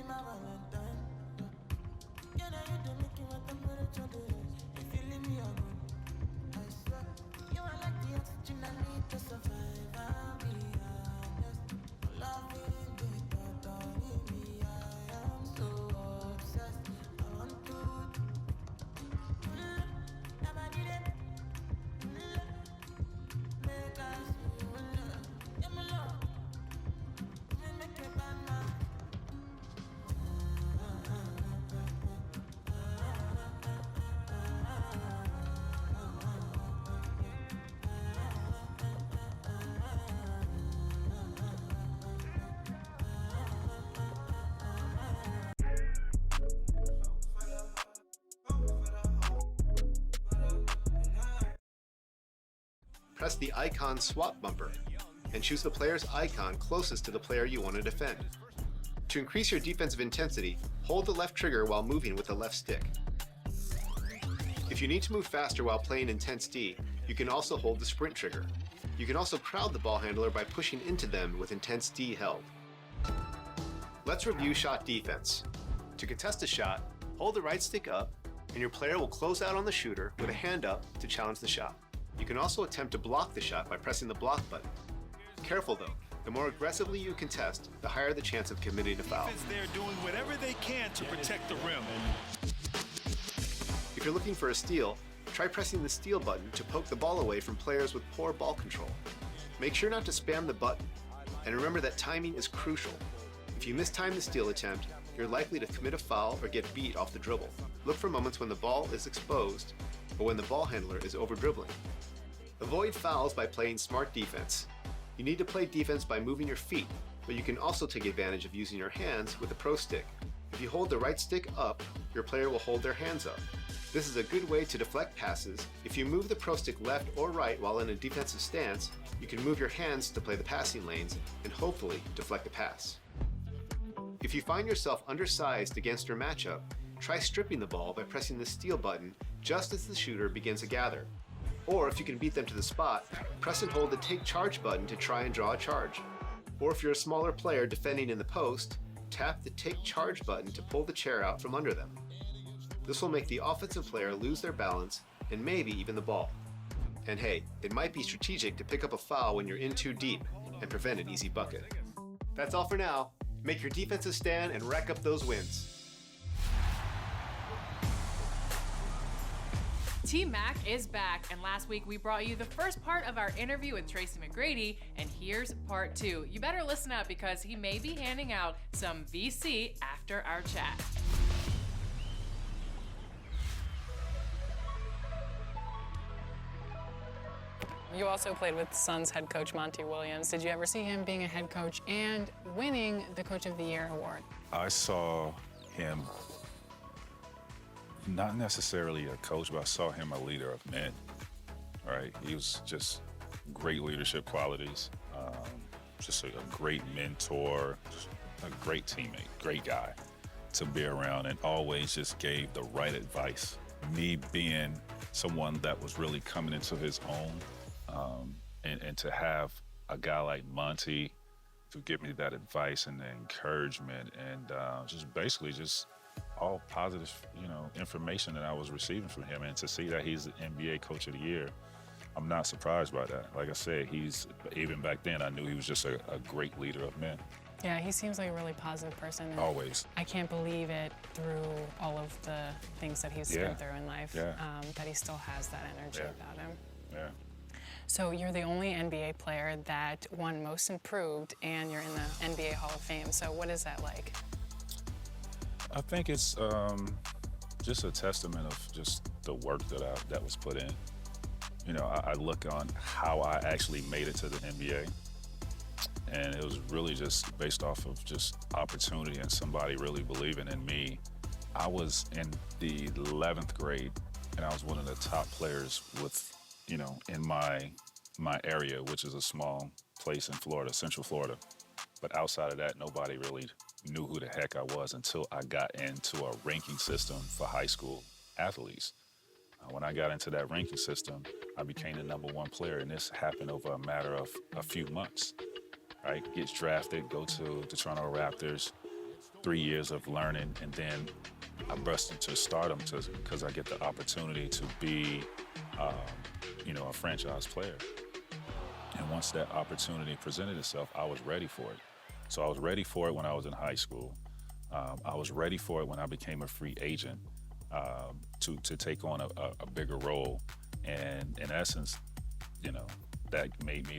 my Valentine. Yeah, now you do make you want temperature days. If you leave me alone, I swear. You are like the oxygen I need to survive. I'll be honest. Loving the thought of me, I am so obsessed. I want to never did it. Make us yeah, my love. Make it bad now. Press the icon swap bumper and choose the player's icon closest to the player you want to defend. To increase your defensive intensity, hold the left trigger while moving with the left stick. If you need to move faster while playing Intense D, you can also hold the sprint trigger. You can also crowd the ball handler by pushing into them with Intense D held. Let's review shot defense. To contest a shot, hold the right stick up, and your player will close out on the shooter with a hand up to challenge the shot. You can also attempt to block the shot by pressing the block button. Careful though, the more aggressively you contest, the higher the chance of committing a foul. They're doing whatever they can to protect the rim. If you're looking for a steal, try pressing the steal button to poke the ball away from players with poor ball control. Make sure not to spam the button, and remember that timing is crucial. If you mistime the steal attempt, you're likely to commit a foul or get beat off the dribble. Look for moments when the ball is exposed or when the ball handler is over-dribbling. Avoid fouls by playing smart defense. You need to play defense by moving your feet, but you can also take advantage of using your hands with the pro stick. If you hold the right stick up, your player will hold their hands up. This is a good way to deflect passes. If you move the pro stick left or right while in a defensive stance, you can move your hands to play the passing lanes and hopefully deflect a pass. If you find yourself undersized against your matchup, try stripping the ball by pressing the steal button just as the shooter begins to gather. Or if you can beat them to the spot, press and hold the take charge button to try and draw a charge. Or if you're a smaller player defending in the post, tap the take charge button to pull the chair out from under them. This will make the offensive player lose their balance and maybe even the ball. And hey, it might be strategic to pick up a foul when you're in too deep and prevent an easy bucket. That's all for now. Make your defensive stand and rack up those wins. T-Mac is back, and last week we brought you the first part of our interview with Tracy McGrady, and here's part 2. You better listen up because he may be handing out some VC after our chat. You also played with Suns head coach Monty Williams. Did you ever see him being a head coach and winning the Coach of the Year award? I saw him not necessarily a coach, but I saw him a leader of men, right? He was just great leadership qualities, just a great mentor, just a great teammate, great guy to be around, and always just gave the right advice. Me being someone that was really coming into his own, and to have a guy like Monty to give me that advice and the encouragement and just basically just all positive, information that I was receiving from him, and to see that he's the NBA Coach of the Year, I'm not surprised by that. Like I said, even back then, I knew he was just a great leader of men. Yeah, he seems like a really positive person. And Always. I can't believe it through all of the things that he's been through in life, that he still has that energy about him. Yeah. So you're the only NBA player that won Most Improved, and you're in the NBA Hall of Fame. So what is that like? I think it's just a testament of just the work that was put in. I look on how I actually made it to the NBA, and it was really just based off of just opportunity and somebody really believing in me. I was in the 11th grade, and I was one of the top players in my area, which is a small place in Florida, Central Florida. But outside of that, nobody really knew who the heck I was until I got into a ranking system for high school athletes. When I got into that ranking system, I became the #1 player, and this happened over a matter of a few months. Right? Gets drafted, go to the Toronto Raptors, 3 years of learning, and then I burst into stardom because I get the opportunity to be, a franchise player. And once that opportunity presented itself, I was ready for it. So I was ready for it when I was in high school. I was ready for it when I became a free agent to take on a bigger role. And in essence, that made me